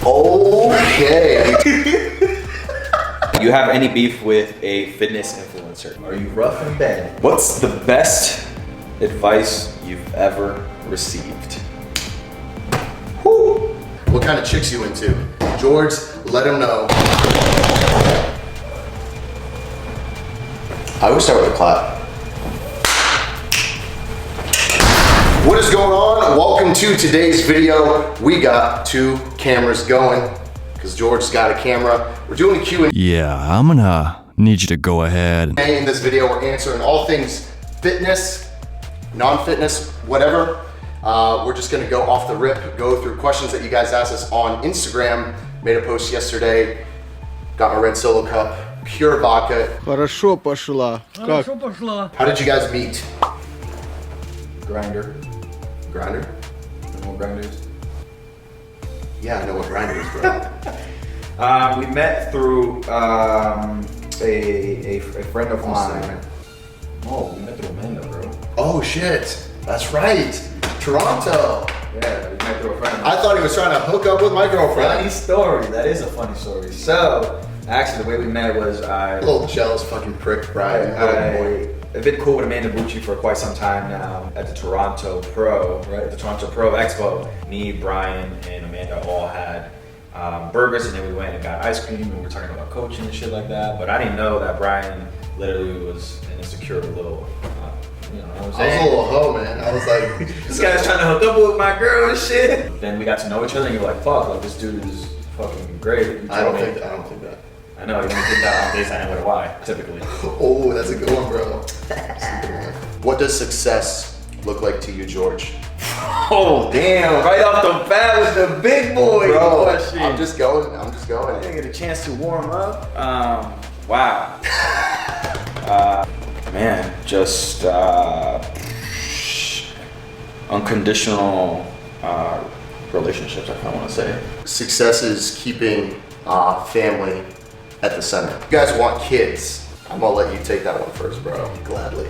Okay. You have any beef with a fitness influencer? Are you rough in bed? What's the best advice you've ever received? Woo. What kind of chicks you into? George, let him know. I always start with a clap. What is going on? Welcome to today's video. We got 2 cameras going because George's got a camera. We're doing a Q&A. Yeah, I'm gonna need you to go ahead. In this video, we're answering all things fitness, non-fitness, whatever. We're just gonna go off the rip, go through questions that you guys asked us on Instagram. Made a post yesterday. Got my red Solo cup, pure vodka. Хорошо пошла. Как? How did you guys meet? Grinder. Grinder? You know what Grinder is? Yeah, I know what Grinder is, bro. We met through a friend of mine. Oh, we met through Amanda, bro. Oh shit, that's right. Toronto. Yeah, we met through a friend. I thought he was trying to hook up with my girlfriend. Funny story. That is a funny story. So, actually, the way we met was A little jealous fucking prick, Brian. I've been cool with Amanda Bucci for quite some time now at the Toronto Pro, right? At the Toronto Pro Expo. Me, Brian, and Amanda all had burgers, and then we went and got ice cream, and we were talking about coaching and shit like that. But I didn't know that Brian literally was an insecure little, you know what I'm saying? I was a little hoe, man. I was like, this guy's trying to hook up with my girl and shit. Then we got to know each other, and you're like, fuck, like this dude is fucking great. I don't think that. I know, you only think that on days I know with a Y, typically. Oh, that's a good one, bro. That's a good one. What does success look like to you, George? Oh, damn, right off the bat with the big boy question. I'm just going. I didn't get a chance to warm up. Wow. Man, just unconditional relationships, I kind of want to say. Success is keeping family at the center. You guys want kids? I'm gonna let you take that one first, bro. Gladly.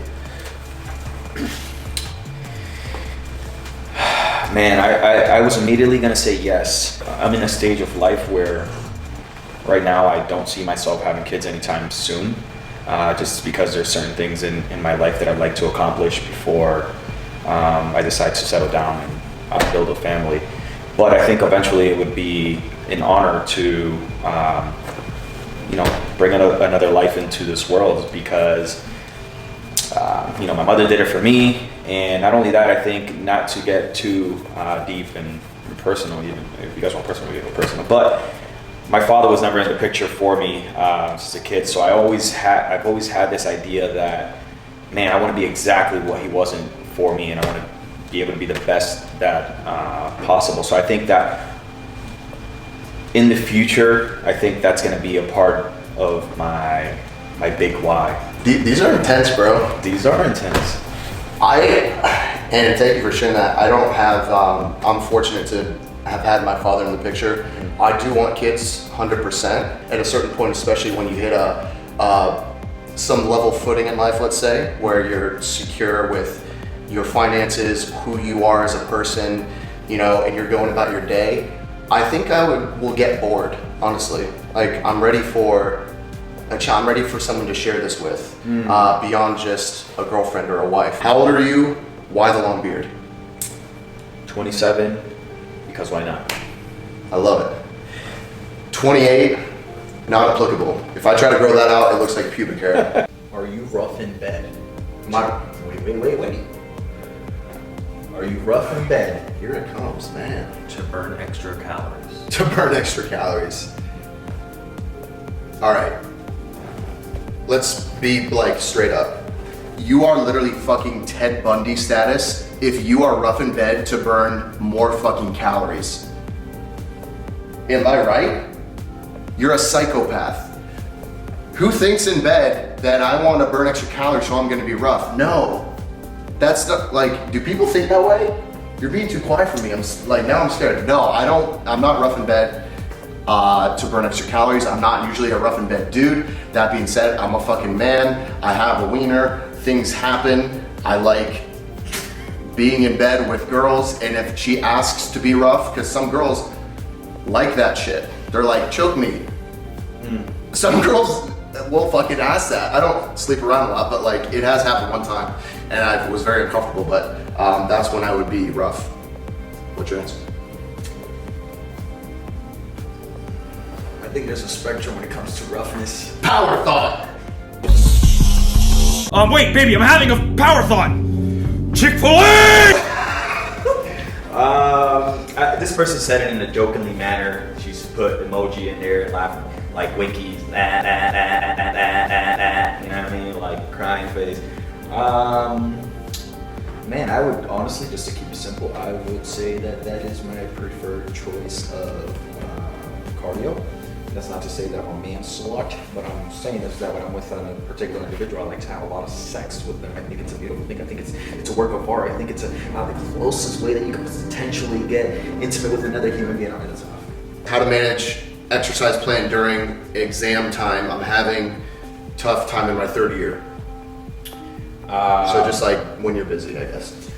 Man, I was immediately gonna say yes. I'm in a stage of life where right now I don't see myself having kids anytime soon. Just because there's certain things in my life that I'd like to accomplish before I decide to settle down and build a family. But I think eventually it would be an honor to, you know, bring another life into this world because, you know, my mother did it for me. And not only that, I think not to get too deep and personal, even if you guys want personal, we get personal. But my father was never in the picture for me as a kid. So I've always had this idea that, man, I want to be exactly what he wasn't for me, and I want to be able to be the best that possible. So I think that in the future, I think that's going to be a part of my big why. These are intense, bro. These are intense. And thank you for sharing that. I don't have, I'm fortunate to have had my father in the picture. I do want kids 100% at a certain point, especially when you hit some level footing in life, let's say, where you're secure with your finances, who you are as a person, you know, and you're going about your day. I think I will get bored, honestly. Like, I'm ready for a child. I'm ready for someone to share this with, beyond just a girlfriend or a wife. How old are you? Why the long beard? 27, because why not? I love it. 28, not applicable. If I try to grow that out, it looks like pubic hair. Are you rough in bed? Wait. Are you rough in bed? Here it comes, man. To burn extra calories. To burn extra calories. All right. Let's be like straight up. You are literally fucking Ted Bundy status if you are rough in bed to burn more fucking calories. Am I right? You're a psychopath. Who thinks in bed that I want to burn extra calories so I'm gonna be rough? No. That's not, like, do people think that way? You're being too quiet for me. I'm like, now I'm scared. No, I'm not rough in bed to burn extra calories. I'm not usually a rough in bed dude. That being said, I'm a fucking man. I have a wiener. Things happen. I like being in bed with girls, and if she asks to be rough, because some girls, like that shit. They're like, choke me. Some girls will fucking ask that. I don't sleep around a lot, but like it has happened one time and I was very uncomfortable, but that's when I would be rough. What's your answer? I think there's a spectrum when it comes to roughness. Power thought. Wait, baby, I'm having a power thought. Chick-fil-A! This person said it in a jokingly manner. She's put emoji in there and laughing, like winkies, you know what I mean? Like crying face. Man, I would honestly, just to keep it simple, I would say that is my preferred choice of cardio. That's not to say that I'm a man slut, but I'm saying is that when I'm with a particular individual, I like to have a lot of sex with them. I think it's a beautiful thing. I think it's a work of art. I think it's the closest way that you can potentially get intimate with another human being. I mean, that's enough. How to manage exercise plan during exam time. I'm having tough time in my third year. So just like when you're busy, I guess.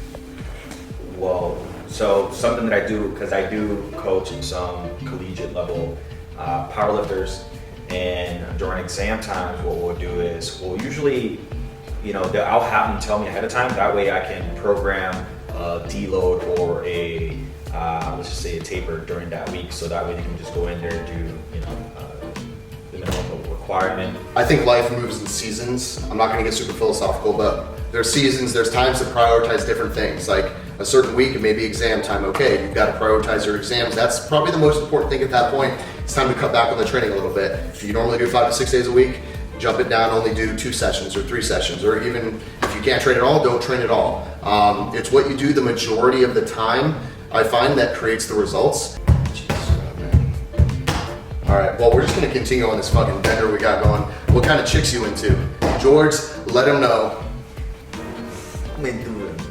Well, so something that I do, because I do coach in some collegiate level powerlifters, and during exam times, what we'll do is we'll usually, I'll have them tell me ahead of time. That way I can program a deload or a, let's just say a taper during that week. So that way they can just go in there and do, the minimum requirement. I think life moves in seasons. I'm not gonna get super philosophical, but there's seasons, there's times to prioritize different things. Like a certain week, it may be exam time. Okay, you've got to prioritize your exams. That's probably the most important thing at that point. It's time to cut back on the training a little bit. If you normally do 5 to 6 days a week, jump it down, only do 2 sessions or 3 sessions, or even if you can't train at all, don't train at all. It's what you do the majority of the time, I find, that creates the results. All right, well, we're just gonna continue on this fucking bender we got going. What kind of chicks you into? George, let him know. I'm into it.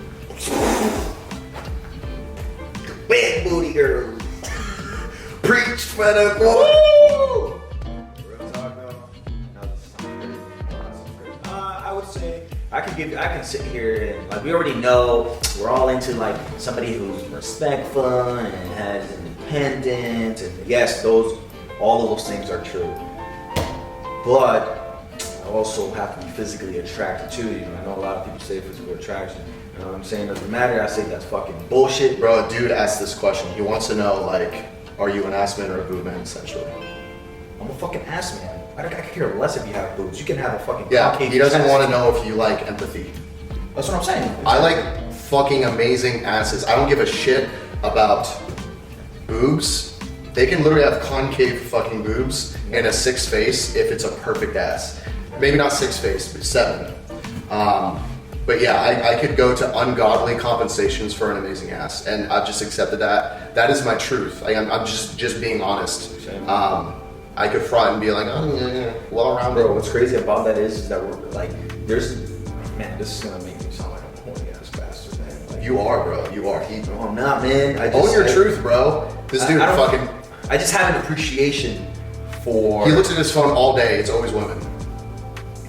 Big booty girl. Preach, brother, boy. Real talk though. I would say I can sit here and, like, we already know we're all into like somebody who's respectful and has independence, and yes, all of those things are true. But I also have to be physically attracted to you. I know a lot of people say physical attraction. You know what I'm saying? Doesn't matter. I say that's fucking bullshit. Bro, a dude asked this question. He wants to know, like, are you an ass man or a boob man, essentially? I'm a fucking ass man. I could care less if you have boobs. You can have a fucking Yeah, concave he doesn't chest. want to know if you like empathy. That's what I'm saying. I like fucking amazing asses. I don't give a shit about boobs. They can literally have concave fucking boobs and a 6 face if it's a perfect ass. Maybe not 6 face, but 7. But yeah, I could go to ungodly compensations for an amazing ass, and I've just accepted that. That is my truth. I'm just being honest. I could front and be like, oh yeah, well-rounded. Bro, what's crazy about that is that we're like, man, this is gonna make me sound like a horny ass bastard, man. Like, You are, bro. You are. no, I'm not, man. Own your truth, bro. This dude I don't- fucking. I just have an appreciation for. He looks at his phone all day. It's always women.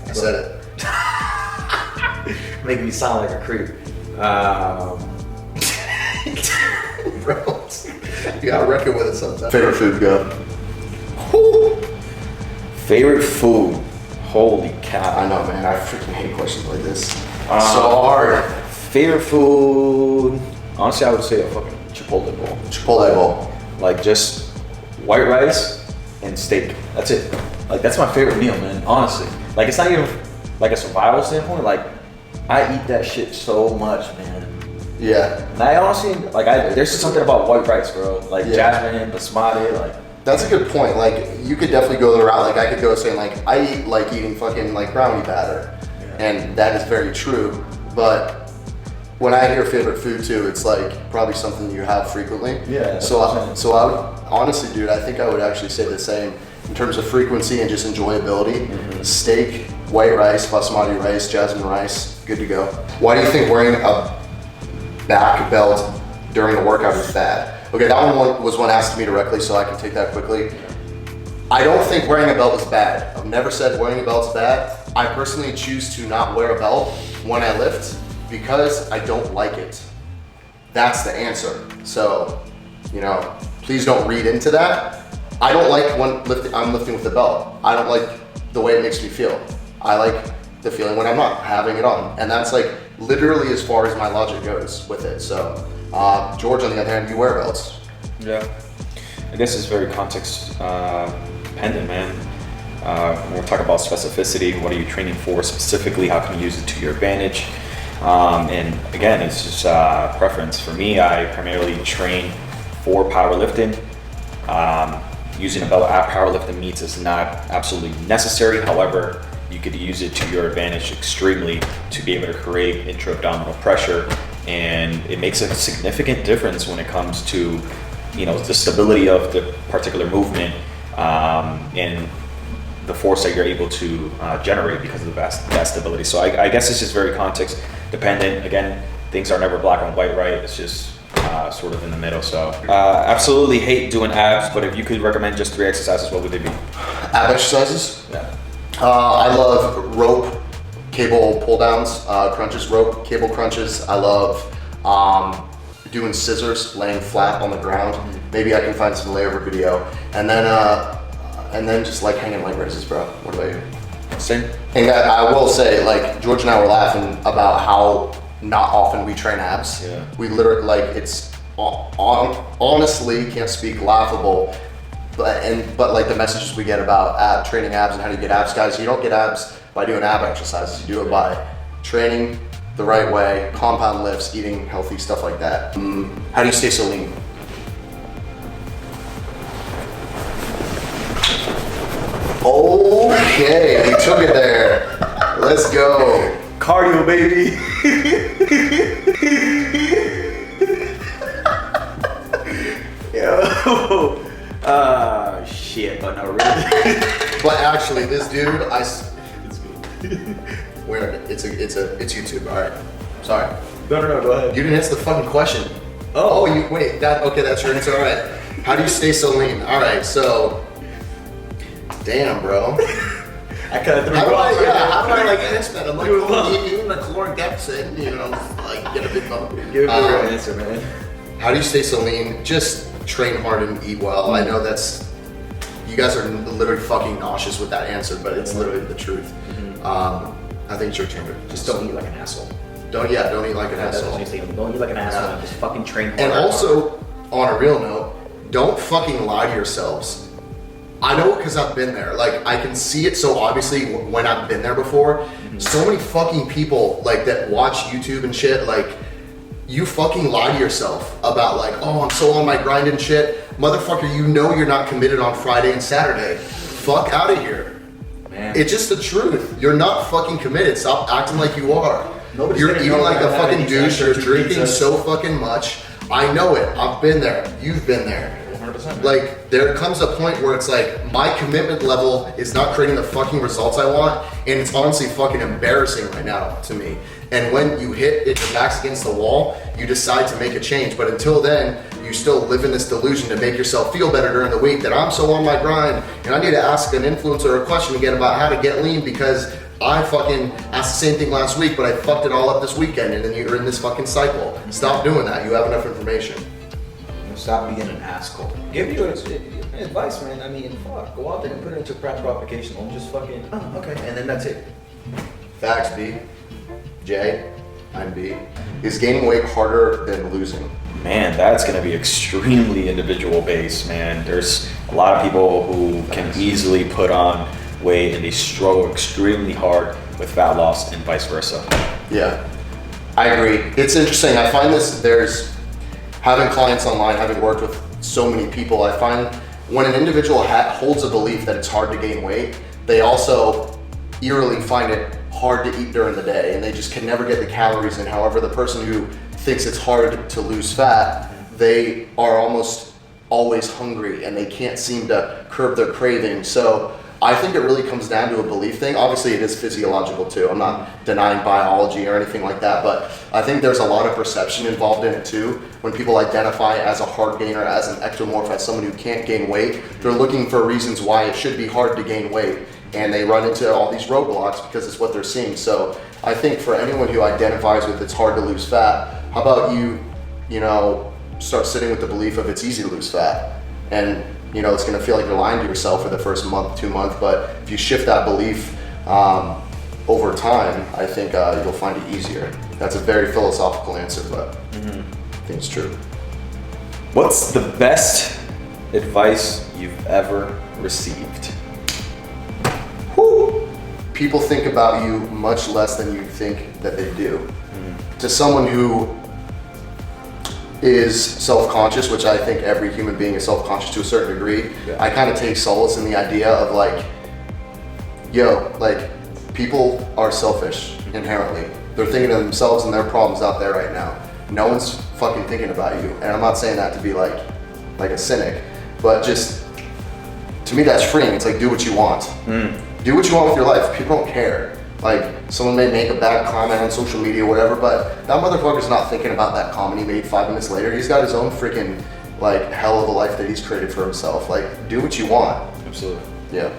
I said it. Making me sound like a creep. Bro, you gotta reckon with it sometimes. Favorite food, go. Favorite food? Holy cow. I know, man. I freaking hate questions like this. So hard. Favorite food? Honestly, I would say a fucking Chipotle bowl. Chipotle bowl. Like just white rice and steak. That's it. Like that's my favorite meal, man. Honestly, like it's not even like a survival standpoint. Like I eat that shit so much, man. Yeah. And I honestly there's just something about white rice, bro. Like Yeah. jasmine, basmati, like. That's a good point. Like, you could definitely go the route. Like, I could go saying, like, I eat like eating fucking like brownie batter. And that is very true. But when I hear favorite food too, it's like probably something you have frequently. Yeah. So I would, honestly, dude, I think I would actually say the same in terms of frequency and just enjoyability. Steak, white rice, basmati rice, jasmine rice, good to go. Why do you think wearing a back belt during a workout is bad? Okay, that one was one asked me directly, so I can take that quickly. I don't think wearing a belt is bad. I've never said wearing a belt's bad. I personally choose to not wear a belt when I lift because I don't like it. That's the answer. So, please don't read into that. I don't like when I'm lifting with the belt. I don't like the way it makes me feel. I like the feeling when I'm not having it on. And that's like literally as far as my logic goes with it. So, George, on the other hand, you wear belts. Yeah. I guess it's very context dependent, man. When we're talking about specificity, what are you training for specifically? How can you use it to your advantage? And again, it's just preference. For me, I primarily train for powerlifting. Using a belt at powerlifting meets is not absolutely necessary. However, you could use it to your advantage extremely to be able to create intra-abdominal pressure, and it makes a significant difference when it comes to, you know, the stability of the particular movement and the force that you're able to generate because of that stability. So I guess it's just very context dependent. Again, things are never black and white, right? It's just sort of in the middle. So absolutely hate doing abs, but if you could recommend just 3 exercises, what would they be? Ab exercises? Yeah. I love rope, cable pull downs, crunches, rope, cable crunches. I love doing scissors, laying flat on the ground. Maybe I can find some layover video. And then just like hanging leg raises, bro. What about you? Same. And I will say, like, George and I were laughing about how not often we train abs. Yeah. We literally, like, it's honestly, can't speak laughable, but like the messages we get about training abs and how do you get abs, guys, you don't get abs by doing ab exercises. You do it by training the right way, compound lifts, eating healthy, stuff like that. How do you stay so lean? Okay, we took it there. Let's go. Cardio, baby. Yo. Shit, but no, really. But actually, this dude, where it's YouTube. All right, sorry. No, go ahead. You didn't answer the fucking question. Oh, you wait. That's your answer. All right. How do you stay so lean? All right, so. Damn, bro. I kind of threw How you do off. I like answer that? I'm like, You were you in a caloric deficit, you know, like get a big bump. Give me a real answer, man. How do you stay so lean? Just train hard and eat well. I know you guys are literally fucking nauseous with that answer, but it's literally the truth. I think it's your turn. Just don't eat like an asshole. Don't eat like an asshole. Don't eat like an asshole. Just fucking train hard. And also, on a real note, don't fucking lie to yourselves. I know because I've been there. Like, I can see it so obviously when I've been there before. So many fucking people like that watch YouTube and shit, like, you fucking lie to yourself about like, oh, I'm so on my grind and shit. Motherfucker, you know you're not committed on Friday and Saturday. Fuck out of here. Man. It's just the truth. You're not fucking committed. Stop acting like you are. Nobody's You're gonna eating know like a that fucking pizza, douche. You're 2 drinking pizzas. so fucking much. I know it. I've been there. You've been there. 100%. Like, there comes a point where it's like, my commitment level is not creating the fucking results I want, and it's honestly fucking embarrassing right now to me. And when you hit it, your back's against the wall, you decide to make a change. But until then, you still live in this delusion to make yourself feel better during the week that I'm so on my grind, and I need to ask an influencer a question again about how to get lean because I fucking asked the same thing last week, but I fucked it all up this weekend, and then you're in this fucking cycle. Stop doing that. You have enough information. Stop being an asshole. Give you advice, man. I mean, fuck. Go out there and put it into practical application. Don't just fucking, oh, okay, and then that's it. Facts, B. J, I'm B. Is gaining weight harder than losing? Man, that's going to be extremely individual based, man. There's a lot of people who can easily put on weight and they struggle extremely hard with fat loss and vice versa. Yeah, I agree. It's interesting. I find there's having clients online, having worked with so many people, I find when an individual holds a belief that it's hard to gain weight, they also eerily find it hard to eat during the day, and they just can never get the calories in. However, the person who thinks it's hard to lose fat, they are almost always hungry and they can't seem to curb their craving. So I think it really comes down to a belief thing. Obviously it is physiological too. I'm not denying biology or anything like that, but I think there's a lot of perception involved in it too. When people identify as a hard gainer, as an ectomorph, as someone who can't gain weight, they're looking for reasons why it should be hard to gain weight. And they run into all these roadblocks because it's what they're seeing. So I think for anyone who identifies with it's hard to lose fat, how about you start sitting with the belief of it's easy to lose fat. and you know it's gonna feel like you're lying to yourself for the first month, 2 months. But if you shift that belief over time, I think you'll find it easier. That's a very philosophical answer, but I think it's true. What's the best advice you've ever received? Whew. People think about you much less than you think that they do. To someone who is self-conscious, which I think every human being is self-conscious to a certain degree, I kind of take solace in the idea of like, yo, like people are selfish inherently. They're thinking of themselves and their problems out there right now. No one's fucking thinking about you. And I'm not saying that to be like a cynic, but just, to me that's freeing. It's like, do what you want. Do what you want with your life. People don't care. Like, someone may make a bad comment on social media or whatever, but that motherfucker's not thinking about that comment he made 5 minutes later. He's got his own freaking, like, hell of a life that he's created for himself. Like, do what you want. Absolutely. Yeah.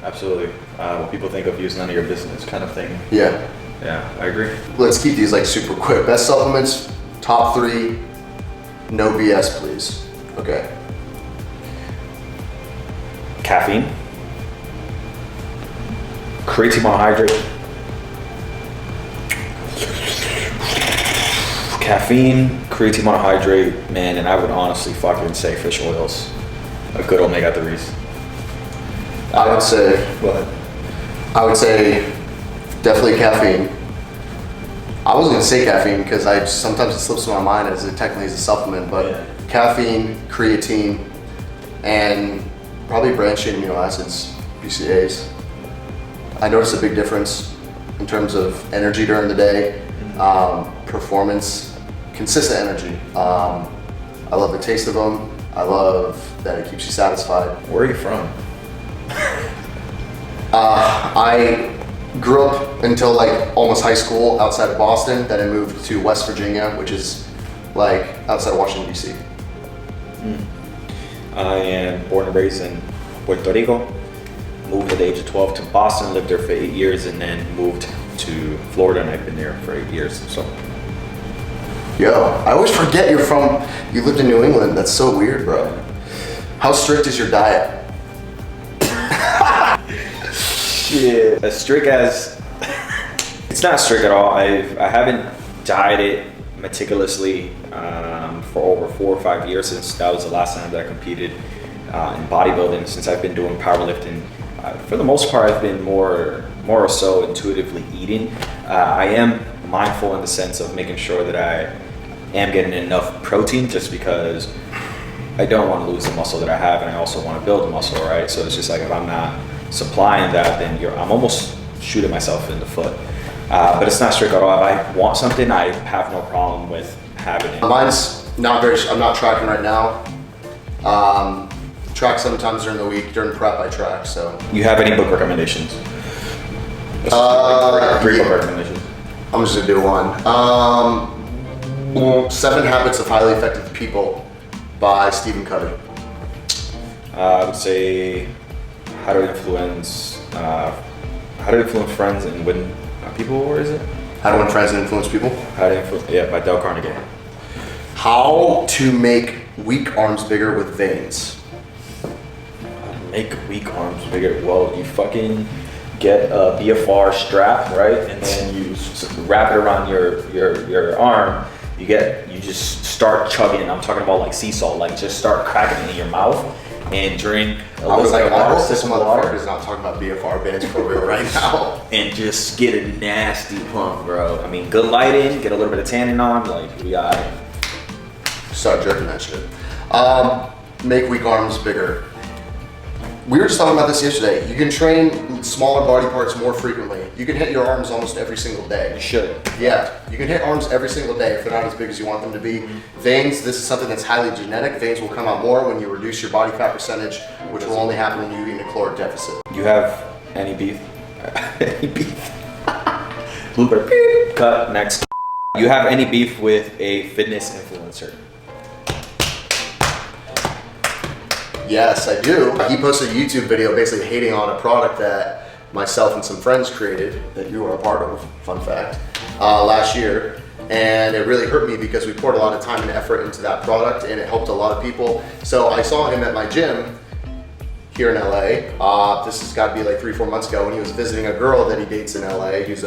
Absolutely. What people think of you is none of your business kind of thing. Yeah. Yeah, I agree. Let's keep these, like, super quick. Best supplements, top 3, no BS, please. Okay. Caffeine. Creatine monohydrate. Caffeine, creatine monohydrate, man, and I would honestly fucking say fish oils. A good omega-3s. I would say definitely caffeine. I wasn't gonna say caffeine because sometimes it slips my mind as it technically is a supplement, but caffeine, creatine, and probably branched chain amino acids, BCAAs. I noticed a big difference in terms of energy during the day, performance, consistent energy. I love the taste of them. I love that it keeps you satisfied. Where are you from? I grew up until like almost high school outside of Boston. Then I moved to West Virginia, which is like outside of Washington, D.C. I am born and raised in Puerto Rico. Moved at the age of 12 to Boston, lived there for 8 years, and then moved to Florida, and I've been there for 8 years. So, Yo, I always forget you lived in New England. That's so weird, bro. How strict is your diet? shit, as strict as it's not strict at all. I haven't dieted meticulously for over 4 or 5 years, since that was the last time that I competed in bodybuilding. Since I've been doing powerlifting, for the most part, I've been more or so intuitively eating. I am mindful in the sense of making sure that I am getting enough protein, just because I don't want to lose the muscle that I have, and I also want to build muscle, right? So it's just like, if I'm not supplying that, then I'm almost shooting myself in the foot. But it's not strict at all. If I want something, I have no problem with having it. Mine's not I'm not tracking right now. Track sometimes during the week. During prep, I track, so. You have any book recommendations? Three book recommendations. I'm just gonna do one. 7 Habits of Highly Effective People by Stephen Covey. I would say how to influence friends and win people, or is it? How to Win Friends and Influence People. How to influence, yeah, by Dale Carnegie. How to make weak arms bigger with veins. Make weak arms bigger. Well, you fucking get a BFR strap, right? And then you wrap it around your arm. You just start chugging. I'm talking about like sea salt. Like, just start cracking it in your mouth and drink a I was little like, bit of I water, hope this sip of water, motherfucker is not talking about BFR bands for real right now. and just get a nasty pump, bro. I mean, good lighting, get a little bit of tanning on, like, we got it. Start jerking that shit. Make weak arms bigger. We were just talking about this yesterday. You can train smaller body parts more frequently. You can hit your arms almost every single day. You should. Yeah, you can hit arms every single day if they're not as big as you want them to be. Veins, this is something that's highly genetic. Veins will come out more when you reduce your body fat percentage, which will only happen when you eat in a caloric deficit. You have any beef? Any beef? Blooper. Beep. Cut. Next. You have any beef with a fitness influencer? Yes, I do. He posted a YouTube video basically hating on a product that myself and some friends created, that you were a part of, fun fact, last year. and it really hurt me because we poured a lot of time and effort into that product, and it helped a lot of people. So I saw him at my gym here in LA. This has got to be like 3-4 months ago, when he was visiting a girl that he dates in LA. He's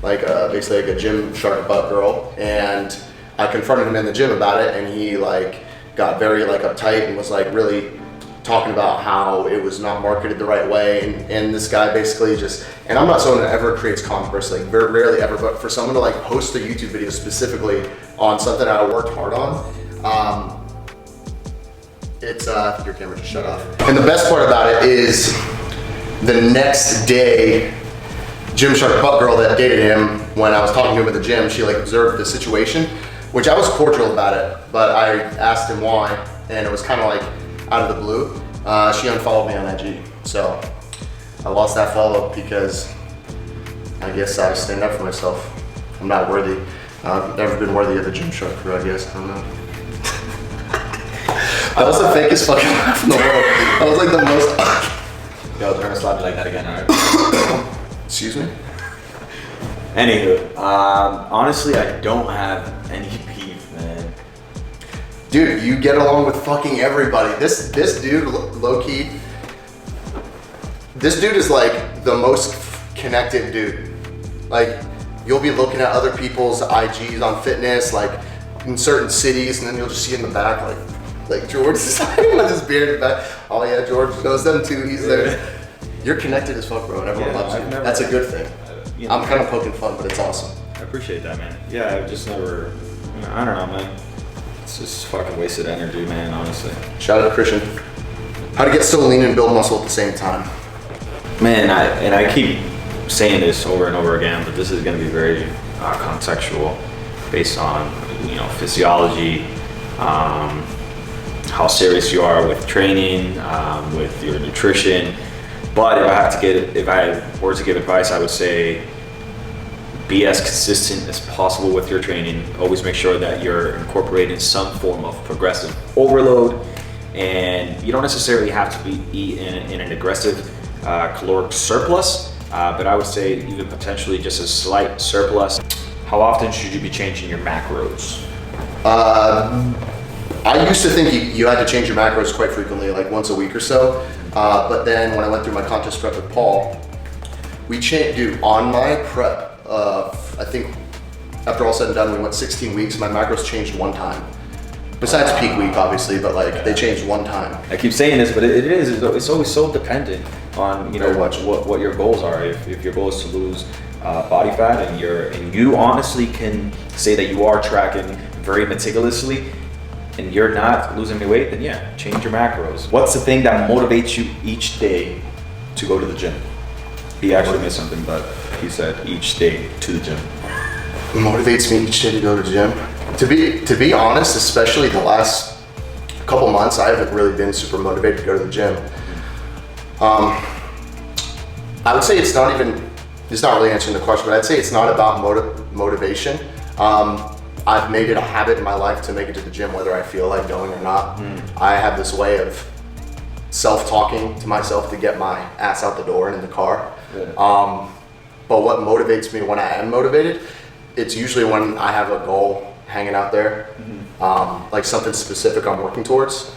basically like a gym shark butt girl, and I confronted him in the gym about it, and he like got very like uptight and was like really talking about how it was not marketed the right way, and this guy basically just, and I'm not someone that ever creates controversy, like very rarely ever, but for someone to like post a YouTube video specifically on something that I worked hard on, it's your camera just shut off. And the best part about it is the next day, Gymshark butt girl that dated him, when I was talking to him at the gym, she like observed the situation, which I was cordial about it, but I asked him why, and it was kind of like out of the blue. She unfollowed me on IG, so I lost that follow because I guess I stand up for myself. I'm not worthy. I've never been worthy of the Gymshark crew, I guess. I don't know. That was the fakest fucking laugh in the world. That was like the most. Yo, turn a slap like that again, alright? Excuse me? Anywho, honestly, I don't have any beef, man. Dude, you get along with fucking everybody. This dude, low key, this dude is like the most connected dude. Like, you'll be looking at other people's IGs on fitness, like in certain cities, and then you'll just see in the back, like George is with his beard in the back. Oh yeah, George knows them too. He's there. You're connected as fuck, bro, and everyone loves you. That's a good thing. I'm kind of poking fun, but it's awesome. I appreciate that, man. Yeah, I've just never, I don't know, man. It's just fucking wasted energy, man, honestly. Shout out to Christian. How to get so lean and build muscle at the same time. Man, I keep saying this over and over again, but this is going to be very contextual, based on physiology, how serious you are with training, with your nutrition. But if I were to give advice, I would say be as consistent as possible with your training. Always make sure that you're incorporating some form of progressive overload, and you don't necessarily have to eat in an aggressive caloric surplus, but I would say even potentially just a slight surplus. How often should you be changing your macros? I used to think you had to change your macros quite frequently, like once a week or so. But then when I went through my contest prep with Paul, we changed, dude, on my prep, I think after all said and done, we went 16 weeks, my macros changed one time. Besides peak week, obviously, but like they changed one time. I keep saying this, but it's always so dependent on what your goals are. If your goal is to lose body fat, and you honestly can say that you are tracking very meticulously, and you're not losing any weight, then yeah, change your macros. What's the thing that motivates you each day to go to the gym? He actually missed something, but he said each day to the gym. It motivates me each day to go to the gym. To be honest, especially the last couple months, I haven't really been super motivated to go to the gym. I would say it's not really answering the question, but I'd say it's not about motivation. I've made it a habit in my life to make it to the gym whether I feel like going or not. I have this way of self-talking to myself to get my ass out the door and in the car. But what motivates me when I am motivated, it's usually when I have a goal hanging out there, like something specific I'm working towards.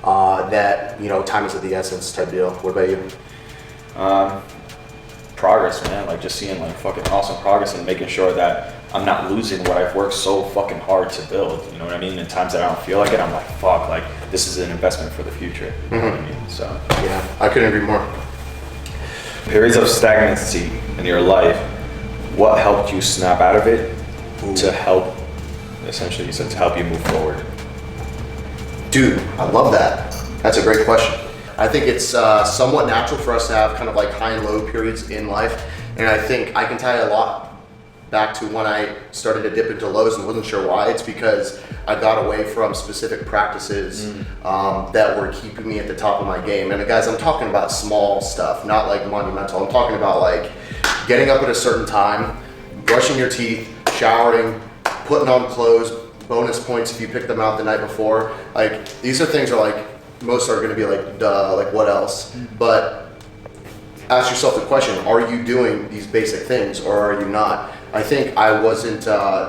That time is of the essence type deal. What about you? Progress, man. Like just seeing like fucking awesome progress and making sure that I'm not losing what I've worked so fucking hard to build. You know what I mean? In times that I don't feel like it, I'm like, fuck, like this is an investment for the future. You know what I mean? So yeah, I couldn't agree more. Periods of stagnancy in your life, what helped you snap out of it to help, essentially you said, to help you move forward? Dude, I love that. That's a great question. I think it's somewhat natural for us to have kind of like high and low periods in life. And I think I can tie a lot back to when I started to dip into lows and wasn't sure why. It's because I got away from specific practices that were keeping me at the top of my game. And guys, I'm talking about small stuff, not like monumental. I'm talking about like getting up at a certain time, brushing your teeth, showering, putting on clothes, bonus points if you pick them out the night before. Like these are things are like, most are gonna be like, duh, like what else? But ask yourself the question, are you doing these basic things or are you not? I think I wasn't,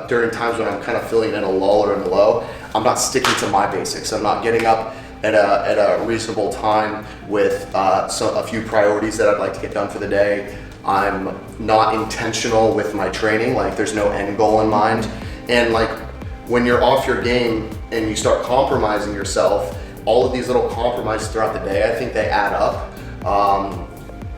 during times when I'm kind of feeling in a lull or in a low, I'm not sticking to my basics. I'm not getting up at a reasonable time with a few priorities that I'd like to get done for the day. I'm not intentional with my training, like there's no end goal in mind. And like when you're off your game and you start compromising yourself, all of these little compromises throughout the day, I think they add up.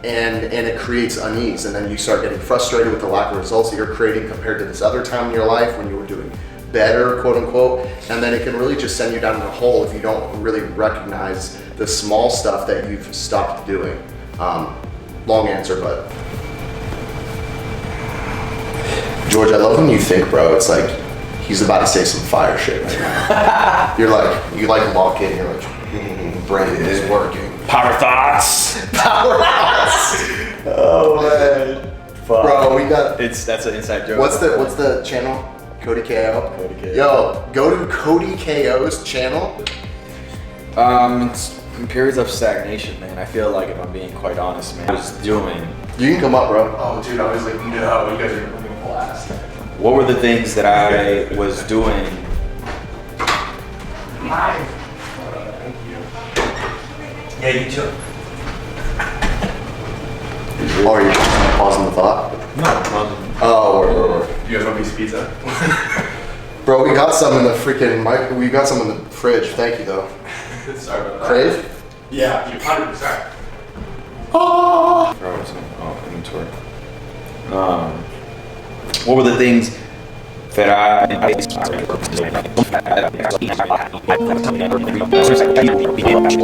And it creates unease, and then you start getting frustrated with the lack of results that you're creating compared to this other time in your life when you were doing better, quote unquote, and then it can really just send you down in a hole if you don't really recognize the small stuff that you've stopped doing. Long answer, but George, I love when you think, bro, it's like he's about to say some fire shit right now. You lock in, you're like, brain is working. Power thoughts. Power thoughts. Oh man. Fuck. Bro, we got. That's an inside joke. What's the channel? Cody KO. Cody KO. Yo, go to Cody KO's channel. It's in periods of stagnation, man. I feel like, if I'm being quite honest, man, I was doing. You can come up, bro. Oh, dude, I was like, no, you guys are having a blast. What were the things that I was doing? Hi. Thank you. Yeah, you too. Oh, are you pausing the thought? No. Oh, or. You guys want a piece of pizza? Bro, we got some in the freaking mic. We got some in the fridge. Thank you, though. Sorry about that. Crave? Yeah, you 100%. Oh. Inventory. What were the things that I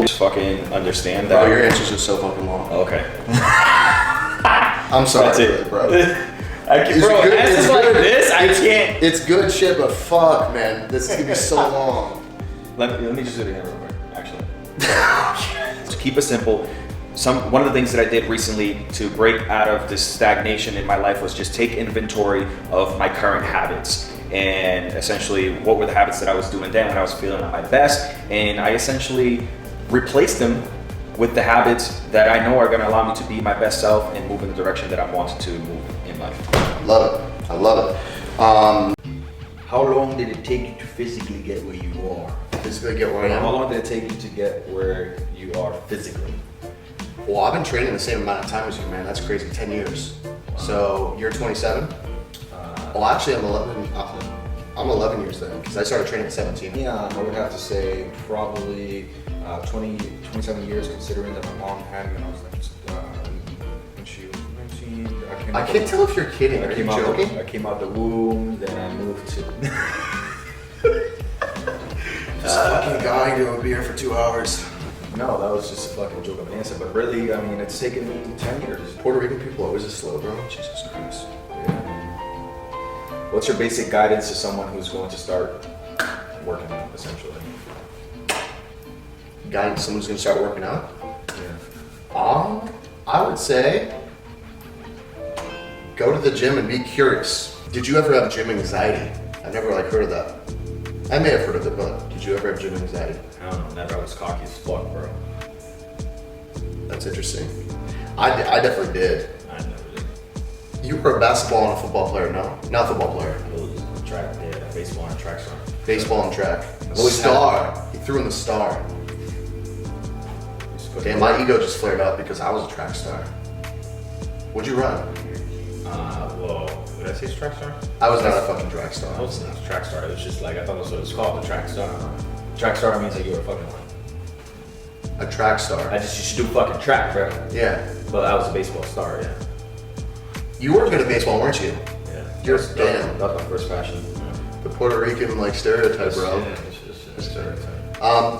fucking understand that? Bro, your answers are so fucking long. Okay. I'm sorry, That's it. bro. Answers like this, I can't. It's good shit, but fuck, man, this is gonna be so long. Let me just do it again real quick, actually. To keep it simple, one of the things that I did recently to break out of this stagnation in my life was just take inventory of my current habits. And essentially, what were the habits that I was doing then when I was feeling at my best? And I essentially replaced them with the habits that I know are gonna allow me to be my best self and move in the direction that I want to move in life. Love it. I love it. How long did it take you to physically get where you are? Physically get where I How am. long did it take you to get where you are physically? Well, I've been training the same amount of time as you, man. That's crazy. 10 years. So you're 27. Well, actually, I'm 11. I'm 11 years then, because I started training at 17. Yeah, I would have to say probably 27 years, considering that my mom had me when I was when she was 19. I can't tell if you're kidding. Are I you came out. joking? I came out the womb, then I moved to. This fucking guy doing beer for 2 hours. No, that was just a fucking joke of an answer. But really, I mean, it's taken me 10 years. Puerto Rican people always are slow, bro. Jesus Christ. Yeah. What's your basic guidance to someone who's going to start working out, essentially? Guidance someone's gonna start working out? Yeah. I would say go to the gym and be curious. Did you ever have gym anxiety? I've never heard of that. I may have heard of it, but did you ever have gym anxiety? I don't know, never. I was cocky as fuck, bro. That's interesting. I definitely did. I never did. You were a basketball and a football player, no? Not football player. It was track, yeah, baseball and track star. Baseball and track. Always Star. He threw in the star. Damn, my ego just flared up because I was a track star. What'd you run? Well, did I say track star? I was not a fucking track star. I wasn't a track star. It was just like, I thought that's what it was called, the track star. Track star means like you were fucking one. A track star. You should do fucking track, bro. Yeah. But I was a baseball star, yeah. You were good at baseball, weren't you? Yeah. You're That was my first passion. The Puerto Rican stereotype, bro. Yeah, it's just a stereotype.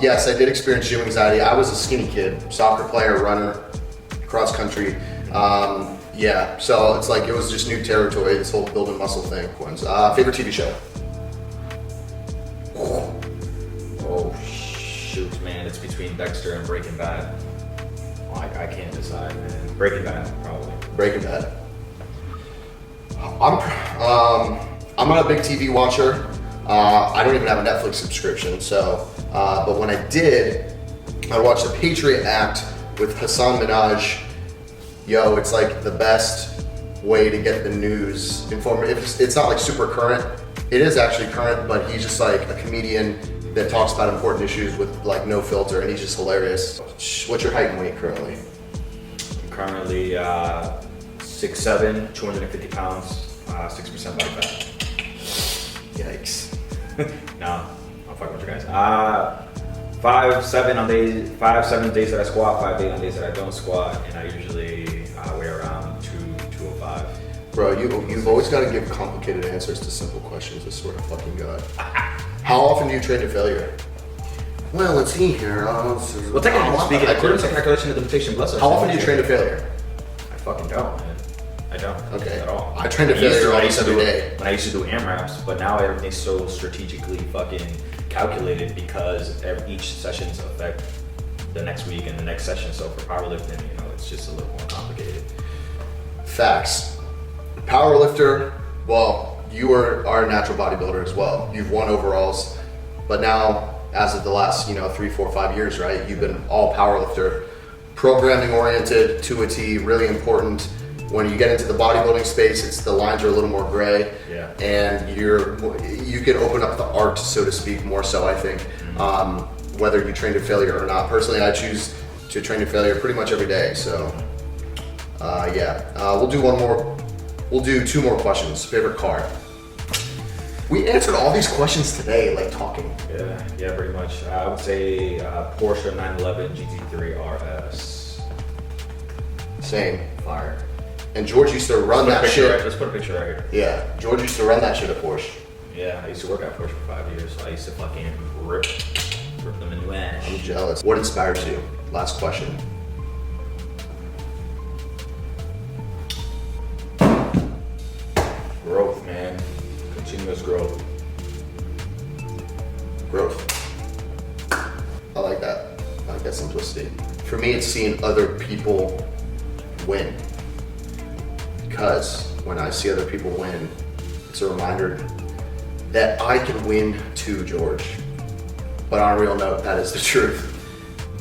Yes, I did experience gym anxiety. I was a skinny kid, soccer player, runner, cross country. Yeah, so it's like it was just new territory. This whole building muscle thing. Favorite TV show? Oh shoot, man! It's between Dexter and Breaking Bad. I can't decide, man. Breaking Bad, probably. Breaking Bad. I'm not a big TV watcher. I don't even have a Netflix subscription. So, but when I did, I watched The Patriot Act with Hassan Minhaj. Yo, it's like the best way to get the news informed. It's not like super current. It is actually current, but he's just like a comedian that talks about important issues with like no filter, and he's just hilarious. What's your height and weight currently? I'm currently 6'7", 250 pounds, 6% body fat. Yikes. No, I'm fucking with you guys. 5'7" days that I squat, 5'8" on days that I don't squat, and I usually weigh around 205. Bro, you've always got to give complicated answers to simple questions. I swear to fucking God. How often do you train to failure? Well, let's see here. Well, technically speaking, according to calculation of the limitation blood cells. How often do you train to failure? I fucking don't, man. I don't. Okay. At all. I train to failure almost every day. When I used to do AMRAPs, but now everything's so strategically fucking calculated because each sessions affect the next week and the next session. So for powerlifting, it's just a little more complicated. Facts. Powerlifter, well, you are a natural bodybuilder as well. You've won overalls, but now, as of the last, 3, 4, 5 years, right? You've been all powerlifter, programming oriented to a T, really important. When you get into the bodybuilding space, the lines are a little more gray, yeah. And you can open up the art, so to speak, more so. I think, whether you train to failure or not. Personally, I choose to train to failure pretty much every day. So, we'll do one more. We'll do 2 more questions. Favorite car? We answered all these questions today, like talking. Yeah, pretty much. I would say Porsche 911 GT3 RS. Same. Fire. And George used to run that shit. Let's put a picture right here. Yeah, George used to run that shit at Porsche. Yeah, I used to work at Porsche for 5 years, so I used to fucking rip them in the ass. I'm jealous. What inspires you? Last question. Growth, man. Continuous growth. Growth. I like that. I like that simplicity. For me, it's seeing other people win. Because when I see other people win, it's a reminder that I can win too, George. But on a real note, that is the truth.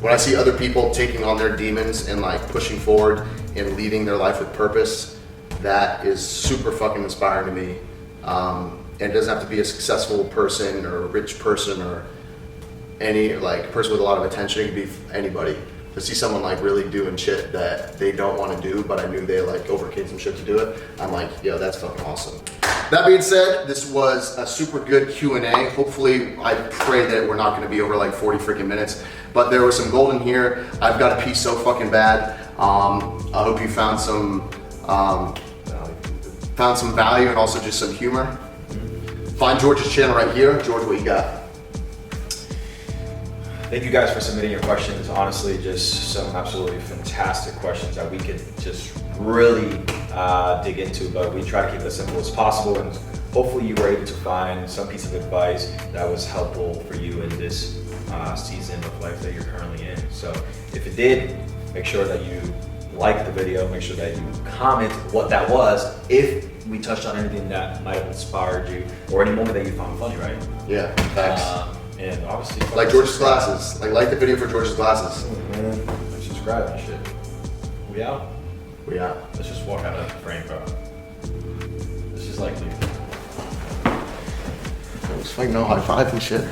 When I see other people taking on their demons and like pushing forward and leading their life with purpose, that is super fucking inspiring to me. And it doesn't have to be a successful person or a rich person or any like person with a lot of attention. It could be anybody. To see someone like really doing shit that they don't want to do, but I knew they like overcame some shit to do it. I'm like, yo, that's fucking awesome. That being said, this was a super good Q&A. Hopefully, I pray that we're not going to be over like 40 freaking minutes, but there was some gold in here. I've got to pee so fucking bad. I hope you found some value and also just some humor. Find George's channel right here. George, what you got? Thank you guys for submitting your questions. Honestly, just some absolutely fantastic questions that we could just really dig into, but we try to keep it as simple as possible, and hopefully you were able to find some piece of advice that was helpful for you in this season of life that you're currently in. So if it did, make sure that you like the video, make sure that you comment what that was, if we touched on anything that might have inspired you, or any moment that you found funny, right? Yeah, thanks. And obviously, Like George's glasses. Like the video for George's glasses. Man, like, subscribe and shit. We out? We out. Let's just walk out of the frame, bro. Let's just like leave. It was like no high five and shit.